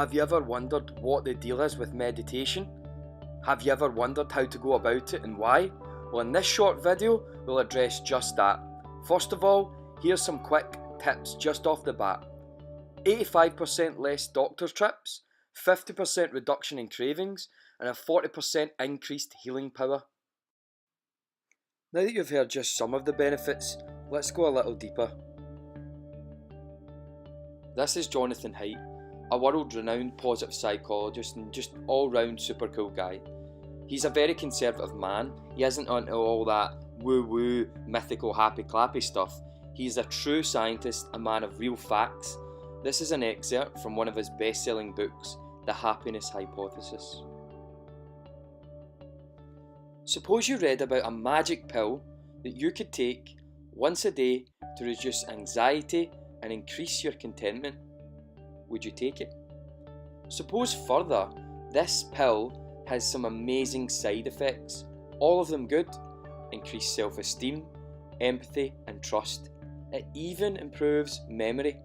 Have you ever wondered what the deal is with meditation? Have you ever wondered how to go about it and why? Well, in this short video, we'll address just that. First of all, here's some quick tips just off the bat. 85% less doctor's trips, 50% reduction in cravings, and a 40% increased healing power. Now that you've heard just some of the benefits, let's go a little deeper. This is Jonathan Haidt, a world-renowned positive psychologist and just all-round super cool guy. He's a very conservative man. He isn't into all that woo-woo, mythical, happy-clappy stuff. He's a true scientist, a man of real facts. This is an excerpt from one of his best-selling books, The Happiness Hypothesis. Suppose you read about a magic pill that you could take once a day to reduce anxiety and increase your contentment. Would you take it? Suppose further, this pill has some amazing side effects, all of them good: increased self-esteem, empathy and trust. It even improves memory.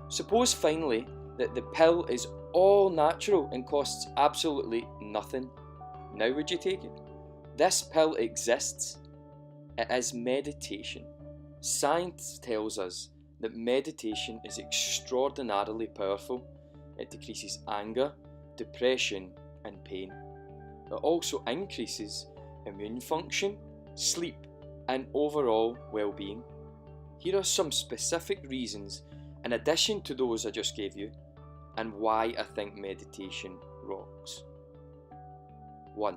Suppose finally that the pill is all natural and costs absolutely nothing. Now would you take it? This pill exists. It is meditation. Science tells us that meditation is extraordinarily powerful. It decreases anger, depression and pain. It also increases immune function, sleep and overall well-being. Here are some specific reasons, in addition to those I just gave you, and why I think meditation rocks. 1.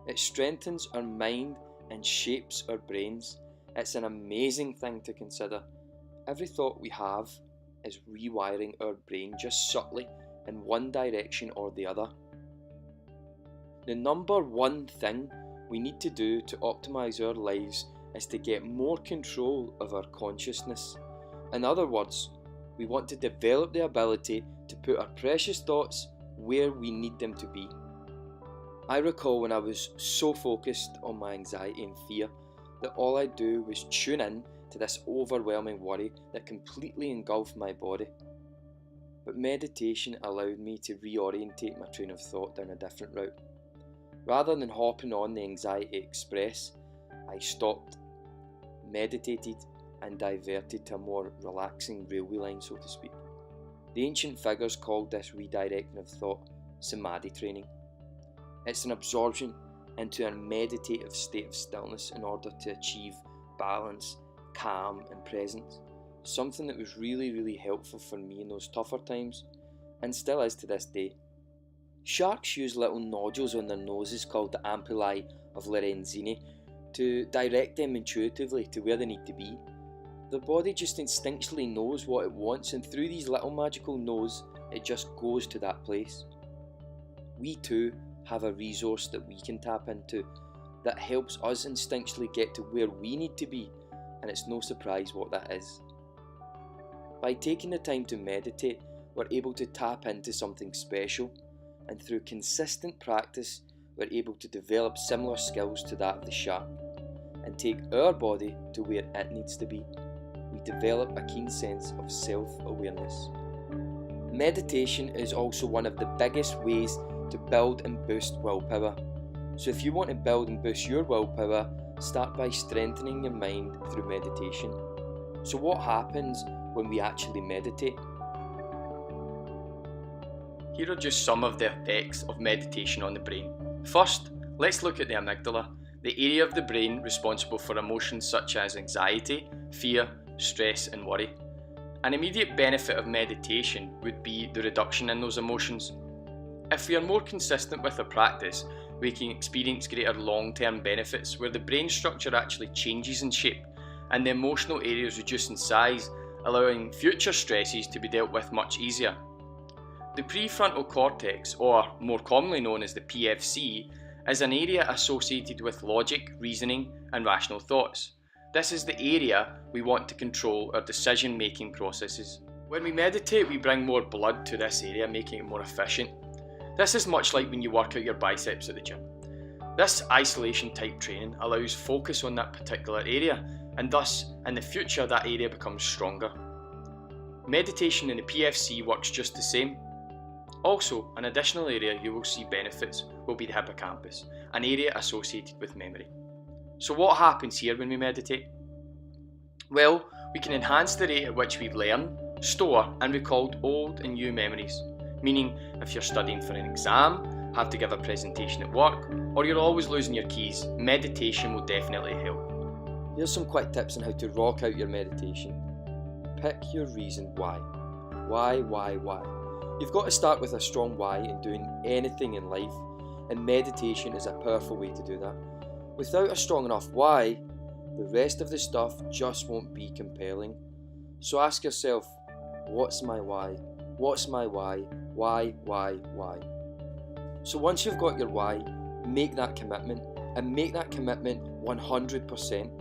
It strengthens our mind and shapes our brains. It's an amazing thing to consider. Every thought we have is rewiring our brain just subtly in one direction or the other. The number one thing we need to do to optimize our lives is to get more control of our consciousness. In other words, we want to develop the ability to put our precious thoughts where we need them to be. I recall when I was so focused on my anxiety and fear that all I'd do was tune in to this overwhelming worry that completely engulfed my body. But meditation allowed me to reorientate my train of thought down a different route. Rather than hopping on the anxiety express, I stopped, meditated and diverted to a more relaxing railway line, so to speak. The ancient figures called this redirecting of thought samadhi training. It's an absorption into a meditative state of stillness in order to achieve balance, calm and presence. Something that was really helpful for me in those tougher times, and still is to this day. Sharks use little nodules on their noses called the ampullae of Lorenzini to direct them intuitively to where they need to be. Their body just instinctually knows what it wants, and through these little magical nose, it just goes to that place. We too have a resource that we can tap into that helps us instinctually get to where we need to be, and it's no surprise what that is. By taking the time to meditate, we're able to tap into something special, and through consistent practice, we're able to develop similar skills to that of the shark and take our body to where it needs to be. We develop a keen sense of self-awareness. Meditation is also one of the biggest ways to build and boost willpower. So if you want to build and boost your willpower, start by strengthening your mind through meditation. So what happens when we actually meditate? Here are just some of the effects of meditation on the brain. First, let's look at the amygdala, the area of the brain responsible for emotions such as anxiety, fear, stress and worry. An immediate benefit of meditation would be the reduction in those emotions. If we are more consistent with our practice, we can experience greater long-term benefits where the brain structure actually changes in shape and the emotional areas reduce in size, allowing future stresses to be dealt with much easier. The prefrontal cortex, or more commonly known as the PFC, is an area associated with logic, reasoning and rational thoughts. This is the area we want to control our decision-making processes. When we meditate, we bring more blood to this area, making it more efficient. This is much like when you work out your biceps at the gym. This isolation type training allows focus on that particular area, and thus in the future that area becomes stronger. Meditation in the PFC works just the same. Also, an additional area you will see benefits will be the hippocampus, an area associated with memory. So what happens here when we meditate? Well, we can enhance the rate at which we learn, store and recall old and new memories. Meaning, if you're studying for an exam, have to give a presentation at work, or you're always losing your keys, meditation will definitely help. Here's some quick tips on how to rock out your meditation. Pick your reason why. Why? You've got to start with a strong why in doing anything in life, and meditation is a powerful way to do that. Without a strong enough why, the rest of the stuff just won't be compelling. So ask yourself, what's my why? What's my why? Why? So once you've got your why, make that commitment, and make that commitment 100%.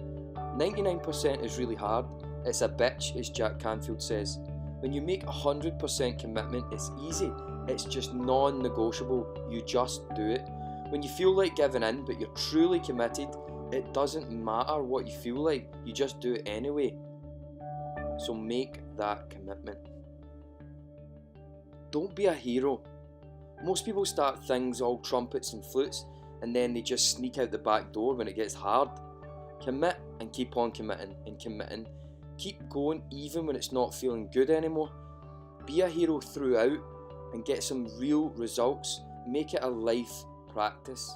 99% is really hard. It's a bitch, as Jack Canfield says. When you make 100% commitment, it's easy. It's just non-negotiable. You just do it. When you feel like giving in, but you're truly committed, it doesn't matter what you feel like. You just do it anyway. So make that commitment. Don't be a hero. Most people start things all trumpets and flutes, and then they just sneak out the back door when it gets hard. Commit and keep on committing and committing. Keep going even when it's not feeling good anymore. Be a hero throughout and get some real results. Make it a life practice.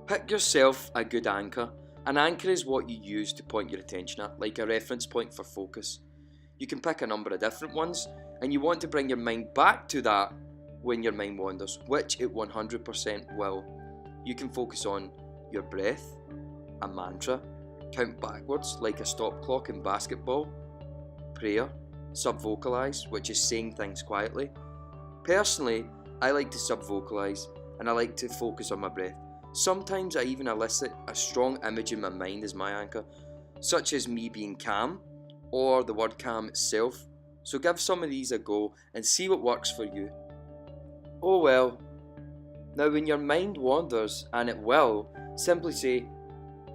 Pick yourself a good anchor. An anchor is what you use to point your attention at, like a reference point for focus. You can pick a number of different ones, and you want to bring your mind back to that when your mind wanders, which it 100% will. You can focus on your breath, a mantra, count backwards like a stop clock in basketball, prayer, sub-vocalize, which is saying things quietly. Personally, I like to sub-vocalize and I like to focus on my breath. Sometimes I even elicit a strong image in my mind as my anchor, such as me being calm or the word calm itself. So give some of these a go and see what works for you. Oh well. Now when your mind wanders, and it will, simply say,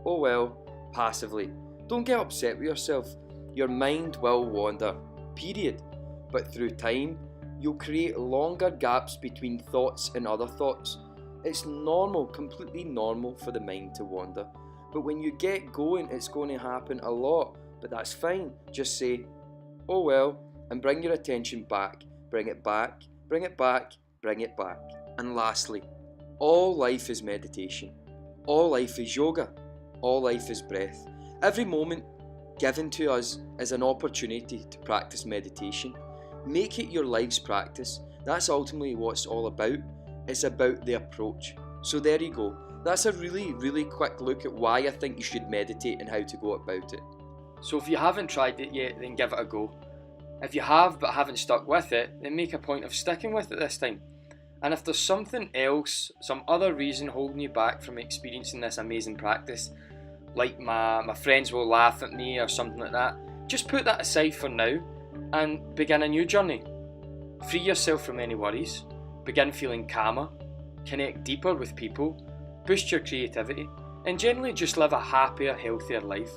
oh well, passively. Don't get upset with yourself. Your mind will wander, period. But through time, you'll create longer gaps between thoughts and other thoughts. It's normal, completely normal for the mind to wander. But when you get going, it's going to happen a lot. But that's fine. Just say, oh well, and bring your attention back. Bring it back, bring it back, bring it back. And lastly, all life is meditation. All life is yoga. All life is breath. Every moment given to us is an opportunity to practice meditation. Make it your life's practice. That's ultimately what it's all about. It's about the approach. So there you go. That's a really quick look at why I think you should meditate and how to go about it. So if you haven't tried it yet, then give it a go. If you have but haven't stuck with it, then make a point of sticking with it this time. And if there's something else, some other reason holding you back from experiencing this amazing practice, like my friends will laugh at me or something like that, just put that aside for now and begin a new journey. Free yourself from any worries, begin feeling calmer, connect deeper with people, boost your creativity, and generally just live a happier, healthier life.